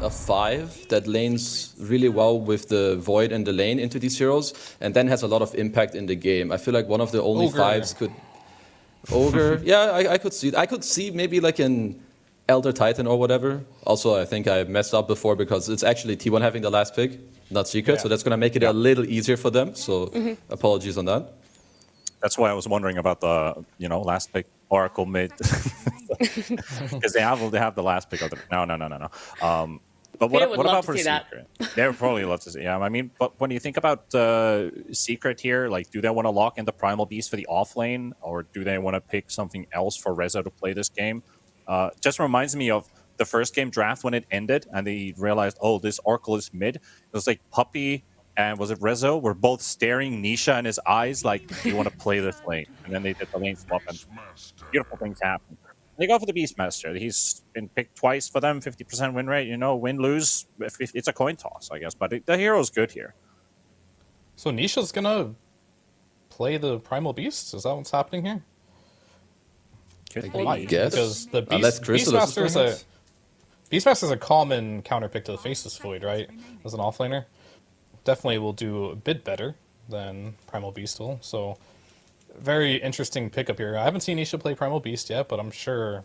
a 5 that lanes really well with the Void and the lane into these heroes, and then has a lot of impact in the game. I feel like one of the only Ogre. 5s could... Ogre? Yeah, I could see it. I could see maybe like an Elder Titan or whatever. Also, I think I messed up before because it's actually T1 having the last pick, not Secret, so that's going to make it a little easier for them, so apologies on that. That's why I was wondering about the, last pick Oracle mid. Because they have the last pick of the... No. But what about for Secret? They would probably love to see. Yeah, I mean, but when you think about Secret here, like, do they want to lock in the Primal Beast for the off lane, or do they want to pick something else for Rezo to play this game? Just reminds me of the first game draft when it ended, and they realized, oh, this Oracle is mid. It was like Puppey and was it Rezo were both staring Nisha in his eyes like, do you want to play this lane? And then they did the lane swap, and beautiful things happen. They go for the Beastmaster. He's been picked twice for them, 50% win rate. Win, lose. It's a coin toss, I guess. But the hero's good here. So Nisha's gonna play the Primal Beast? Is that what's happening here? I guess. Because the Beastmaster's a common counter pick to the Faceless Void, right? As an offlaner. Definitely will do a bit better than Primal Beast will. So... very interesting pickup here. I haven't seen Nisha play Primal Beast yet, but I'm sure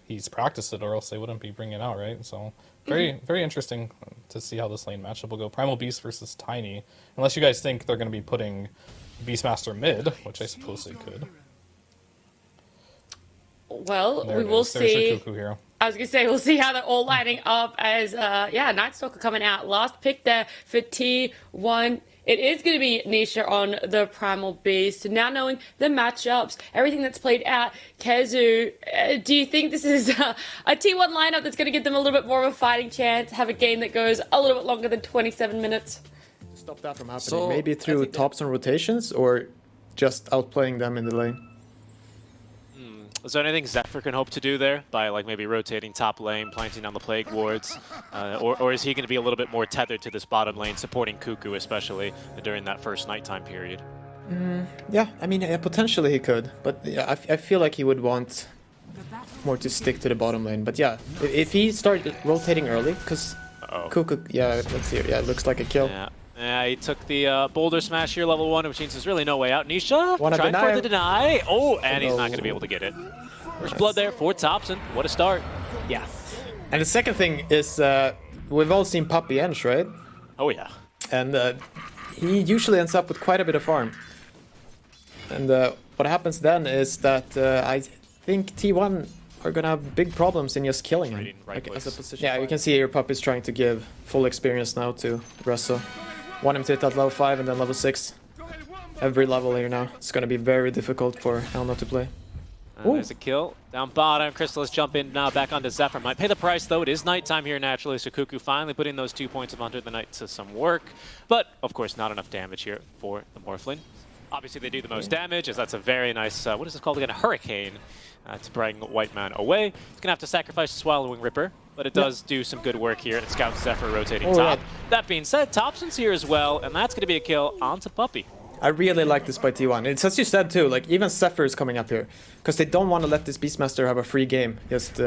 he's practiced it, or else they wouldn't be bringing it out, right? So very interesting to see how this lane matchup will go. Primal Beast versus Tiny. Unless you guys think they're going to be putting Beastmaster mid, which I suppose they could. Well, we will see. Hero. I was going to say, we'll see how they're all lining up as, Night Stalker coming out. Last pick there for T1. It is going to be Nisha on the Primal Beast. Now knowing the matchups, everything that's played out, Kezu, do you think this is a T1 lineup that's going to give them a little bit more of a fighting chance, have a game that goes a little bit longer than 27 minutes? Stop that from happening. Maybe through Topson rotations or just outplaying them in the lane. Is there anything Zephyr can hope to do there by maybe rotating top lane, planting on the Plague Wards? Or is he going to be a little bit more tethered to this bottom lane, supporting Cuckoo especially during that first nighttime period? Yeah, I mean, potentially he could. But yeah, I feel like he would want more to stick to the bottom lane. But yeah, if he started rotating early, because Cuckoo, let's see. Yeah, it looks like a kill. Yeah, he took the Boulder Smash here, level 1, which means there's really no way out. Nisha trying deny. for the deny. Oh, and he's not going to be able to get it. There's blood there for Topson. What a start. Yeah. And the second thing is, we've all seen Puppey Ench, right? Oh, yeah. And he usually ends up with quite a bit of farm. And what happens then is that I think T1 are going to have big problems in just killing him. As a position. Yeah, you can see here Puppey's trying to give full experience now to Rezo. Want him to hit at level 5 and then level 6. Every level here now. It's going to be very difficult for Elna to play. There's a kill. Down bottom, Crystallis jump in now back onto Zephyr. Might pay the price though. It is nighttime here naturally, so Cuckoo finally putting those 2 points of Under the Night to some work. But, of course, not enough damage here for the Morphling. Obviously, they do the most damage, as that's a very nice, what is this called again? A Hurricane to bring White Man away. He's going to have to sacrifice the Swallowing Ripper, but it does do some good work here, and Scout Zephyr rotating top. That being said, Topson's here as well, and that's going to be a kill onto Puppey. I really like this by T1. It's as you said too, like even Zephyr is coming up here. Because they don't want to let this Beastmaster have a free game. Just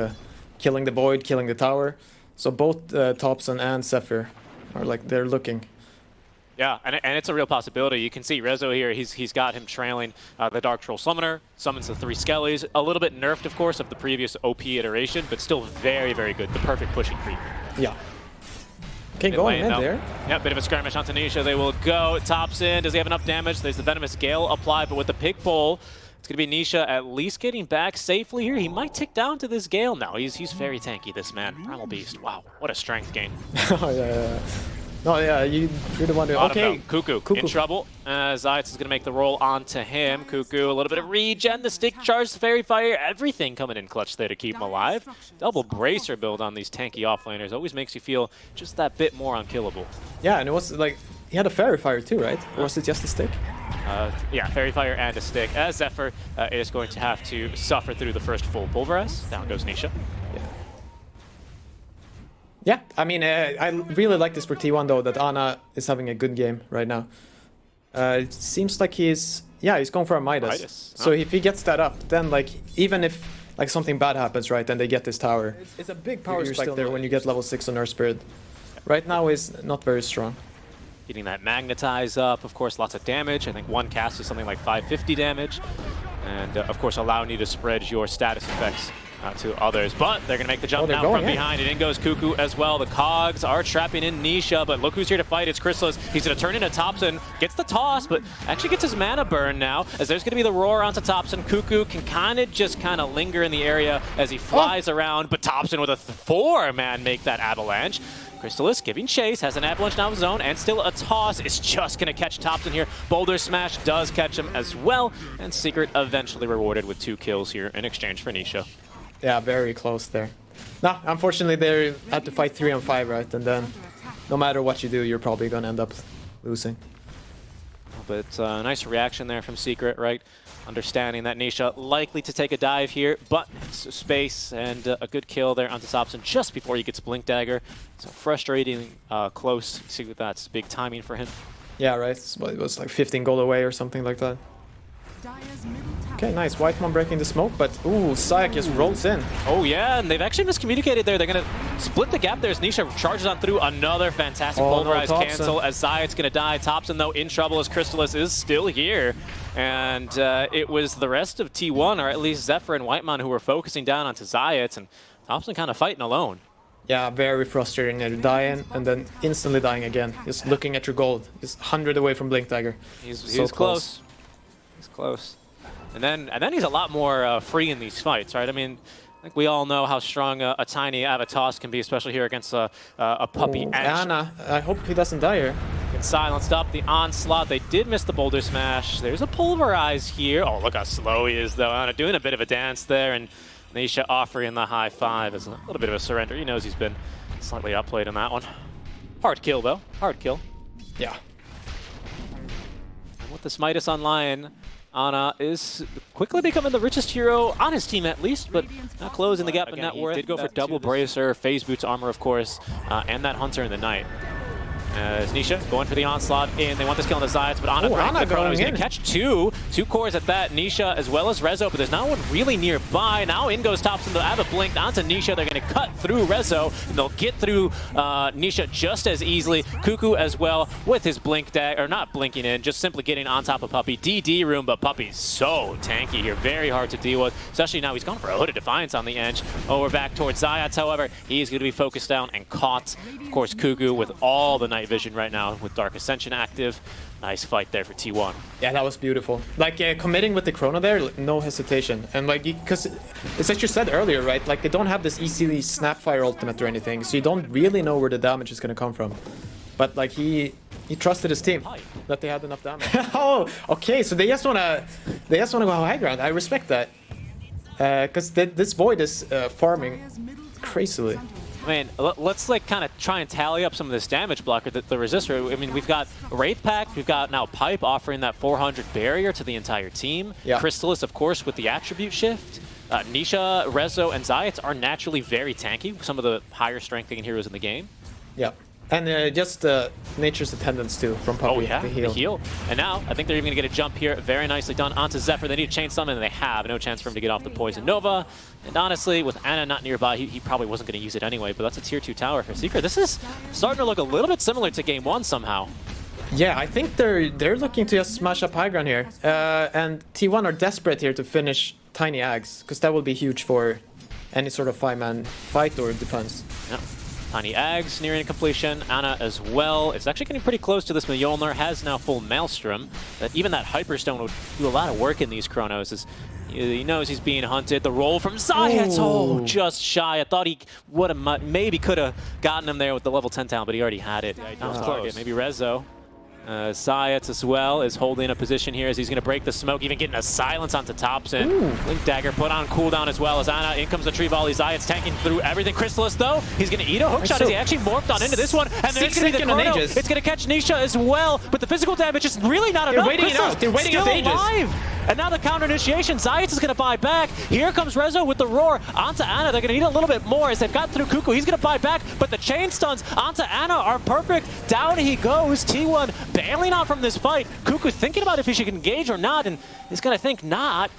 killing the Void, killing the tower. So both Topson and Zephyr are they're looking. Yeah, and it's a real possibility. You can see Rezo here, he's got him trailing the Dark Troll Summoner, summons the 3 Skellies. A little bit nerfed, of course, of the previous OP iteration, but still very, very good. The perfect pushing creep. Yeah. Okay, going in there. Yeah, bit of a skirmish on Tanisha. They will go. Topson, does he have enough damage? There's the Venomous Gale applied, but with the Pig Pole, it's going to be Nisha at least getting back safely here. He might tick down to this Gale now. He's very tanky, this man. Primal Beast. Wow, what a strength gain. Oh, yeah. Oh, yeah, you're the one who... Okay. Cuckoo in trouble. Zayats is going to make the roll onto him. Cuckoo, a little bit of regen, the stick charge, the Fairy Fire, everything coming in clutch there to keep him alive. Double Bracer build on these tanky offlaners always makes you feel just that bit more unkillable. Yeah, and it was he had a Fairy Fire too, right? Or was it just a stick? Yeah, Fairy Fire and a stick. As Zephyr is going to have to suffer through the first full Pulverize. Down goes Nisha. Yeah, I mean, I really like this for T1 though, that Ana is having a good game right now. It seems like he's going for a Midas. So if he gets that up, then even if like something bad happens, right, and they get this tower. It's a big power spike there when you get level 6 on Earth Spirit. Right now is not very strong. Getting that magnetize up, of course, lots of damage. I think one cast is something like 550 damage. And of course, allowing you to spread your status effects to others. But they're going to make the jump now from behind. And in goes Cuckoo as well. The Cogs are trapping in Nisha, but look who's here to fight. It's Chrysalis. He's going to turn into Topson. Gets the toss, but actually gets his mana burn now, as there's going to be the roar onto Topson. Cuckoo can kind of linger in the area as he flies around, but Topson with a 4-man make that avalanche. Chrysalis giving chase, has an avalanche now of his own, and still a toss is just going to catch Topson here. Boulder Smash does catch him as well, and Secret eventually rewarded with 2 kills here in exchange for Nisha. Yeah, very close there. No, unfortunately they had to fight 3 on 5, right? And then no matter what you do, you're probably going to end up losing. But nice reaction there from Secret, right? Understanding that Nisha likely to take a dive here, but it's space and a good kill there onto Topson just before he gets Blink Dagger. So frustrating close. See that that's big timing for him. Yeah, right. It was like 15 gold away or something like that. Okay, nice. Whitemon breaking the smoke, but ooh, Sayak just rolls in. Oh yeah, and they've actually miscommunicated there. They're going to split the gap there as Nisha charges on through. Another fantastic pulverized cancel as Zayat's going to die. Topson, though, in trouble as Chrysalis is still here. And it was the rest of T1, or at least Zephyr and Whitemon, who were focusing down onto Zayat, and Topson kind of fighting alone. Yeah, very frustrating. You're dying and then instantly dying again. Just looking at your gold. He's 100 away from Blink Dagger. He's close. He's close. And then he's a lot more free in these fights, right? I mean, I think we all know how strong a tiny Avatos can be, especially here against a puppy. Anna, I hope he doesn't die here. It's silenced up the onslaught. They did miss the Boulder Smash. There's a pulverize here. Oh, look how slow he is, though. Anna doing a bit of a dance there, and Nisha offering the high 5 as a little bit of a surrender. He knows he's been slightly outplayed on that one. Hard kill, though. Hard kill. Yeah. And with this Midas Online, Ana is quickly becoming the richest hero on his team, at least, but not closing the gap in net worth. He did go for double bracer, phase boots armor, of course, and that Hunter in the night. As Nisha going for the onslaught in. They want this kill on the Zayats, but Ana throwing the chrono. He's going to catch two cores at that. Nisha as well as Rezo, but there's no one really nearby. Now in goes Topson. They'll have a blink onto Nisha. They're going to cut through Rezo, and they'll get through Nisha just as easily. Cuckoo as well with his blink dag, or not blinking in, just simply getting on top of Puppey. DD room, but Puppey's so tanky here. Very hard to deal with, especially now he's gone for a Hooded Defiance on the edge. Oh, we're back towards Zayats, however. He's going to be focused down and caught. Of course, Cuckoo with all the night vision right now with Dark Ascension active. Nice fight there for T1. Yeah, that was beautiful. Like, committing with the chrono there, no hesitation. And like, because it's like you said earlier, right? Like, they don't have this easily Snapfire ultimate or anything, so you don't really know where the damage is going to come from. But like, he trusted his team that they had enough damage. Oh, okay, so they just wanna go high ground. I respect that. Because this Void is farming crazily. I mean, let's like kind of try and tally up some of this damage blocker, the resistor. I mean, we've got Wraith Pact, we've got now Pipe offering that 400 barrier to the entire team. Yeah. Chrysalis, of course, with the attribute shift. Nisha, Rezo, and Zayats are naturally very tanky, some of the higher strengthening heroes in the game. Yeah. And just Nature's Attendance too from Puppey. Oh yeah, the heal. And now I think they're even going to get a jump here. Very nicely done onto Zephyr. They need to chain summon, and they have no chance for him to get off the Poison Nova. And honestly, with Ana not nearby, he probably wasn't going to use it anyway, but that's a tier 2 tower for Secret. This is starting to look a little bit similar to Game 1 somehow. Yeah, I think they're looking to just smash up high ground here. And T1 are desperate here to finish Tiny Ags, because that will be huge for any sort of 5-man fight or defense. Yeah. Tiny Ags nearing completion, Ana as well. It's actually getting pretty close to this. Mjolnir has now full Maelstrom. Even that Hyperstone would do a lot of work in these chronos. As he knows he's being hunted. The roll from Zayats, oh, just shy. I thought he would have, maybe could have gotten him there with the level 10 talent, but he already had it. That was close. Maybe Rezo. Zayats as well is holding a position here as he's going to break the smoke, even getting a silence onto Topson. Blink Dagger put on cooldown as well as Ana. In comes the tree volley. Zayats tanking through everything. Chrysalis, though, he's going to eat a hookshot as he actually morphed on into this one. And there's going to be the chrono. It's going to catch Nisha as well, but the physical damage is really not enough. They're waiting still ages. alive. And now the counter initiation. Zayats is going to buy back. Here comes Rezo with the roar onto Ana. They're going to need a little bit more as they've got through Cuckoo. He's going to buy back, but the chain stuns onto Ana are perfect. Down he goes. T1 bailing out from this fight. Cuckoo thinking about if he should engage or not, and he's going to think not.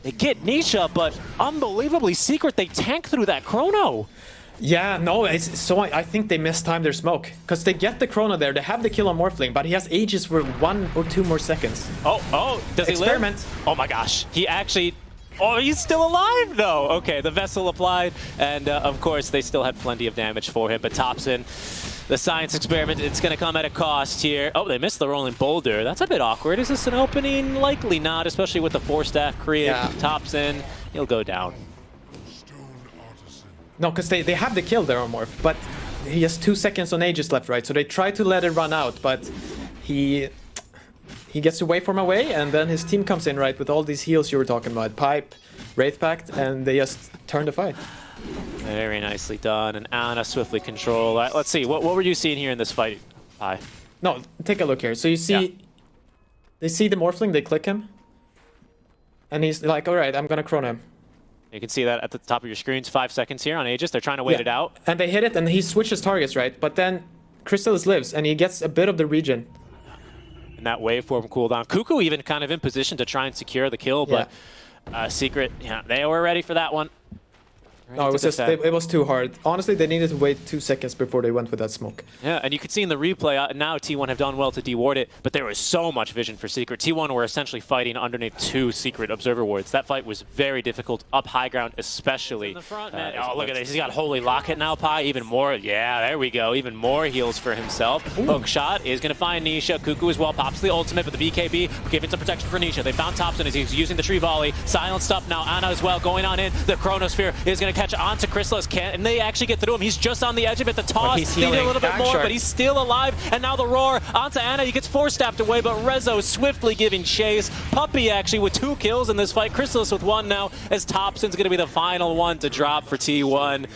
They get Nisha, but unbelievably Secret, they tank through that Chrono. Yeah, no, so I think they mistimed their smoke. Because they get the Chrono there, they have the kill on Morphling, but he has Aegis for 1 or 2 more seconds. Oh, does he Experiment. live? Oh my gosh, he actually... Oh, he's still alive though! Okay, the Vessel applied, and of course they still had plenty of damage for him, but Topson, the science experiment, it's gonna come at a cost here. Oh, they missed the rolling boulder. That's a bit awkward. Is this an opening? Likely not, especially with the 4-staff Krieg. Yeah. Topson, he'll go down. No, because they have the kill there on Morph, but he has 2 seconds on Aegis left, right? So they try to let it run out, but he gets away from away, and then his team comes in, right, with all these heals you were talking about, Pipe, Wraith Pact, and they just turn the fight. Very nicely done, and Ana swiftly control. Let's see, what were you seeing here in this fight, Pi? No, take a look here. So you see, they see the Morphling, they click him, and he's like, all right, I'm gonna Chrono him. You can see that at the top of your screens, 5 seconds here on Aegis. They're trying to wait it out. And they hit it, and he switches targets, right? But then Crystallis lives, and he gets a bit of the regen. And that waveform cooldown. Cuckoo even kind of in position to try and secure the kill, but Secret, yeah, they were ready for that one. No, it was just it was too hard. Honestly, they needed to wait 2 seconds before they went with that smoke. Yeah, and you could see in the replay, now T1 have done well to deward it, but there was so much vision for Secret. T1 were essentially fighting underneath 2 Secret observer wards. That fight was very difficult, up high ground especially. In the front, oh, look at this. He's got Holy Locket now, Pi. Even more. Yeah, there we go. Even more heals for himself. Hook shot is going to find Nisha. Cuckoo as well pops the ultimate, but the BKB giving some protection for Nisha. They found Topson as he's using the tree volley. Silenced up now. Ana as well going on in. The Chronosphere is going to catch onto Crystal. And they actually get through him. He's just on the edge of it. The toss needed a little bit more, but he's still alive. And now the roar onto Ana. He gets 4-staffed away, but Rezo swiftly giving chase. Puppy actually with 2 kills in this fight. Crystallis with 1 now, as Topson's going to be the final one to drop for T1.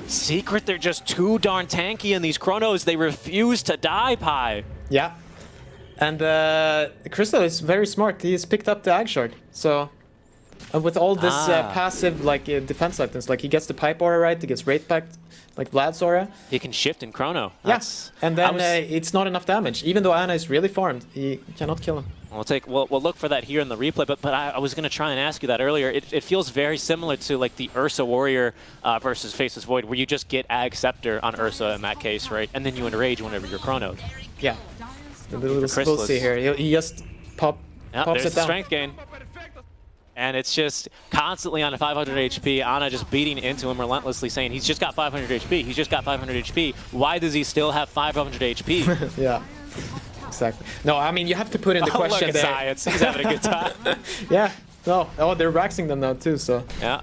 Secret, they're just too darn tanky in these Chronos. They refuse to die, Pi. Yeah. And Crystal is very smart. He's picked up the Ag Shard. So... And with all this passive defense items, like he gets the Pipe aura right, he gets Wraith Pact, like Vlad's aura. He can shift in Chrono. Yes, and then it's not enough damage. Even though Ana is really farmed, he cannot kill him. We'll look for that here in the replay, but I was going to try and ask you that earlier. It feels very similar to like the Ursa Warrior versus Faceless Void, where you just get Ag Scepter on Ursa in that case, right? And then you enrage whenever you're Chronoed. Yeah. We'll see here. He just pops there's it the down. strength gain. And it's just constantly on a 500 HP. Ana just beating into him relentlessly, saying he's just got 500 HP. He's just got 500 HP. Why does he still have 500 HP? Yeah, exactly. No, I mean, you have to put in the question look at there. Science. He's having a good time. Yeah. No. Oh, they're waxing them now too, so. Yeah.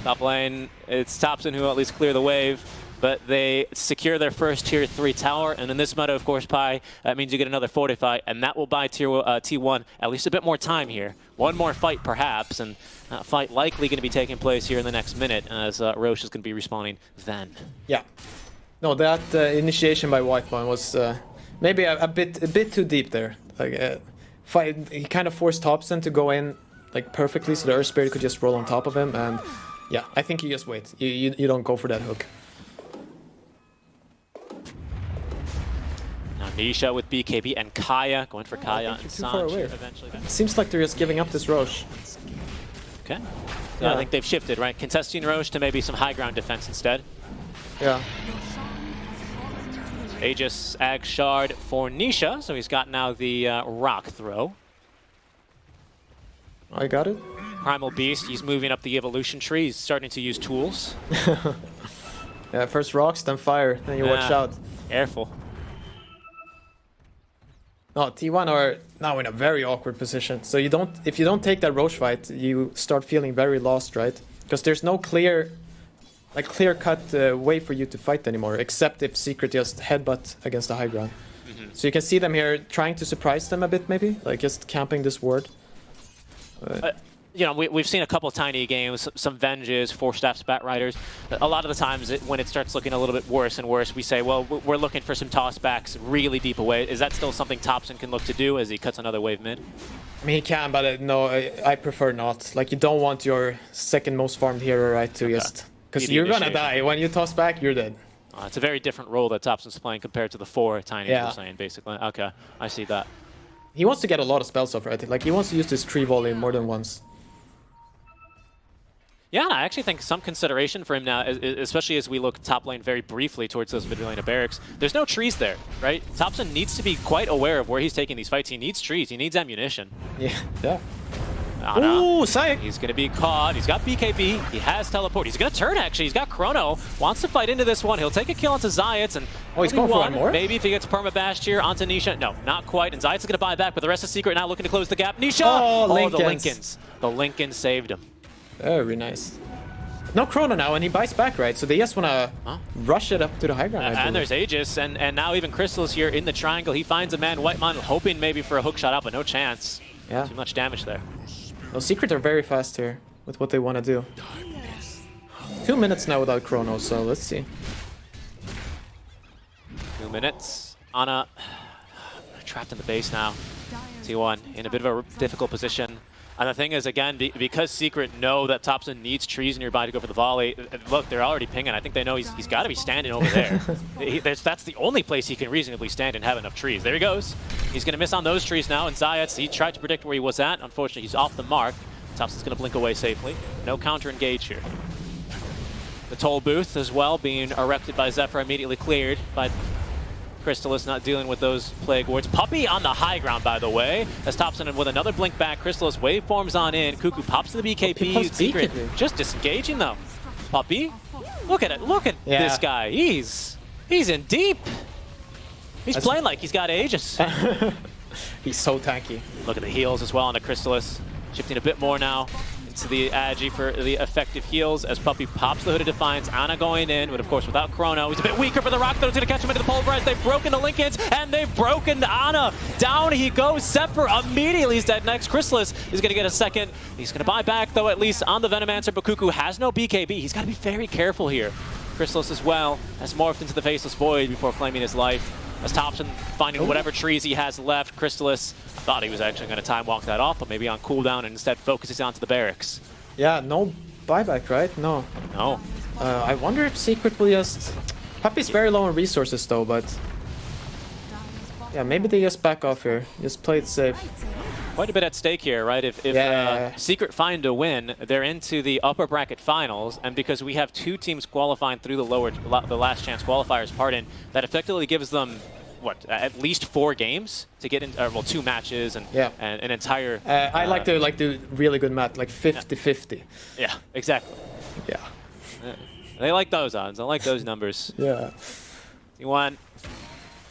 Top lane, it's Topson who will at least clear the wave. But they secure their first Tier 3 tower, and in this meta, of course, Pi, that means you get another Fortify, and that will buy T1 at least a bit more time here. One more fight, perhaps, and that fight likely going to be taking place here in the next minute, as Roche is going to be respawning then. Yeah. No, that initiation by Whitemon was maybe a bit too deep there. Like, he kind of forced Topson to go in like perfectly, so the Earth Spirit could just roll on top of him, and yeah, I think you just wait. You don't go for that hook. Nisha with BKB and Kaya, going for Kaya and Sanj eventually. Seems like they're just giving up this Roche. Okay. So I think they've shifted, right? Contesting Roche to maybe some high ground defense instead. Yeah. Aegis Ag Shard for Nisha, so he's got now the rock throw. I got it. Primal Beast, he's moving up the evolution tree. He's starting to use tools. Yeah, first rocks, then fire, then you watch out. Careful. No, T1 are now in a very awkward position. So if you don't take that Roche fight, you start feeling very lost, right? Because there's no clear-cut way for you to fight anymore, except if Secret just headbutt against the high ground. So you can see them here trying to surprise them a bit, maybe, like just camping this ward. You know, we've seen a couple tiny games, some Venges, 4-staff Bat Riders. A lot of the times, when it starts looking a little bit worse and worse, we say, well, we're looking for some tossbacks really deep away. Is that still something Topson can look to do as he cuts another wave mid? I mean, he can, but no, I prefer not. Like, you don't want your second most farmed hero, right, to just... Because you're gonna die. When you toss back, you're dead. It's a very different role that Topson's playing compared to the 4 tiny you're saying, basically. Okay, I see that. He wants to get a lot of spells off, right? Like, he wants to use this tree volley more than once. Yeah, I actually think some consideration for him now, especially as we look top lane very briefly towards those mid lane of barracks. There's no trees there, right? Topson needs to be quite aware of where he's taking these fights. He needs trees. He needs ammunition. Yeah. Ooh, Sayek! He's going to be caught. He's got BKB. He has teleport. He's going to turn, actually. He's got Chrono. Wants to fight into this one. He'll take a kill onto Zayats. And he's going for one more? Maybe if he gets perma-bashed here onto Nisha. No, not quite. And Zayats is going to buy back, but the rest of Secret now looking to close the gap. Nisha! Oh, the Lincolns. The Lincolns saved him. Very nice. No Chrono now, and he buys back, right? So they just want to rush it up to the high ground. And there's Aegis, and now even Crystal's here in the triangle. He finds a man, Whitemon, hoping maybe for a hook shot out, but no chance. Yeah. Too much damage there. Well, Secret are very fast here with what they want to do. 2 minutes now without Chrono, so let's see. 2 minutes. Ana trapped in the base now. T1 in a bit of a difficult position. And the thing is, again, because Secret know that Topson needs trees nearby to go for the volley, look, they're already pinging. I think they know he's got to be standing over there. That's the only place he can reasonably stand and have enough trees. There he goes. He's going to miss on those trees now, and Zayats, he tried to predict where he was at. Unfortunately, he's off the mark. Topson's going to blink away safely. No counter-engage here. The toll booth as well being erected by Zephyr, immediately cleared by Crystallis, not dealing with those plague wards. Puppey on the high ground, by the way, as Topson with another blink back. Crystallis waveforms on in. Cuckoo pops to the BKP. Secret just disengaging though. Puppey, look at it. Look at this guy. He's in deep. He's playing like he's got Aegis. He's so tanky. Look at the heals as well on the Crystallis. Shifting a bit more now into the Agi for the effective heals as Puppey pops the Hood of Defiance. Ana going in, but of course without Chrono. He's a bit weaker for the Rock, though. He's going to catch him into the Pulverize. They've broken the Lincolns, and they've broken Ana. Down he goes. Zephyr immediately is dead next. Crystallis is going to get a second. He's going to buy back, though, at least on the Venomancer, but Cuckoo has no BKB. He's got to be very careful here. Crystallis as well has morphed into the Faceless Void before claiming his life. As Topson finding whatever trees he has left. Crystallis thought he was actually going to time walk that off, but maybe on cooldown, and instead focuses onto the barracks. Yeah, no buyback, right? No. No. I wonder if Secret will just... Puppey's very low on resources though, but... Yeah, maybe they just back off here. Just play it safe. Quite a bit at stake here, right? If Secret find a win, they're into the upper bracket finals, and because we have 2 teams qualifying through the last chance qualifiers, that effectively gives them what, at least 4 games to get in, well, 2 matches and an entire. I like the really good math, like 50-50. Yeah, exactly. Yeah. They like those odds. I like those numbers. Yeah. T1.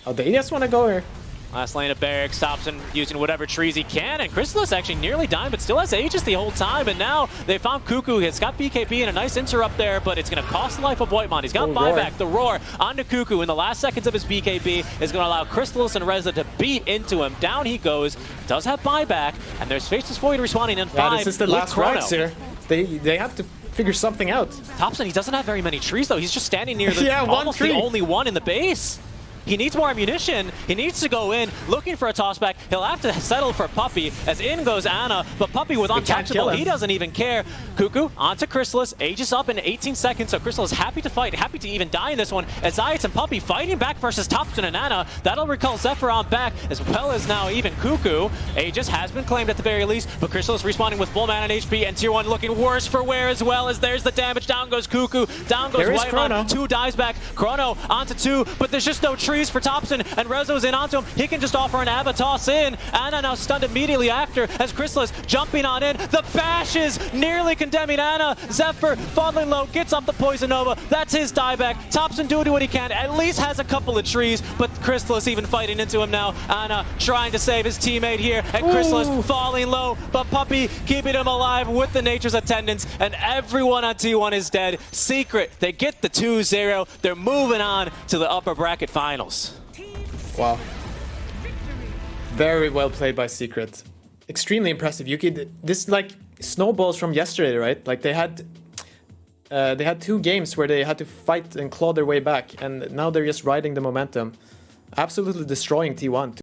Oh, they just want to go here. Last lane of barracks, Topson using whatever trees he can, and Crystallis actually nearly dying, but still has Aegis the whole time, and now they found Cuckoo. It's got BKB and a nice interrupt there, but it's going to cost the life of Whitemon. He's got buyback, the roar onto Cuckoo in the last seconds of his BKB is going to allow Crystallis and Reza to beat into him. Down he goes, does have buyback, and there's Faceless Void respawning in 5. This is the last rights here. They have to figure something out. Topson, he doesn't have very many trees, though. He's just standing near the almost tree. The only one in the base. He needs more ammunition. He needs to go in, looking for a tossback. He'll have to settle for Puppey, as in goes Ana, but Puppey with untouchable, he doesn't even care. Cuckoo onto Crystallis, Aegis up in 18 seconds, so Crystallis happy to fight, happy to even die in this one, as Zayats and Puppey fighting back versus Topson and Ana. That'll recall Zephyr on back, as well as now even Cuckoo. Aegis has been claimed at the very least, but Crystallis responding with full mana and HP, and Tier 1 looking worse for wear as well, as there's the damage. Down goes Cuckoo, down goes Whitemon, 2 dies back, Chrono onto 2, but there's just no trees for Topson, and Rezo's in onto him. He can just offer an Avatos in. Ana now stunned immediately after, as Crystallis jumping on in. The bashes nearly condemning Ana. Zephyr falling low, gets up the Poison Nova. That's his dieback. Topson doing what he can, at least has a couple of trees, but Crystallis even fighting into him now. Ana trying to save his teammate here, and Crystallis falling low, but Puppey keeping him alive with the Nature's attendance, and everyone on T1 is dead. Secret, they get the 2-0. They're moving on to the upper bracket finals. Wow. Very well played by Secret. Extremely impressive. Yuki, this like snowballs from yesterday, right? Like they had 2 games where they had to fight and claw their way back, and now they're just riding the momentum. Absolutely destroying T1.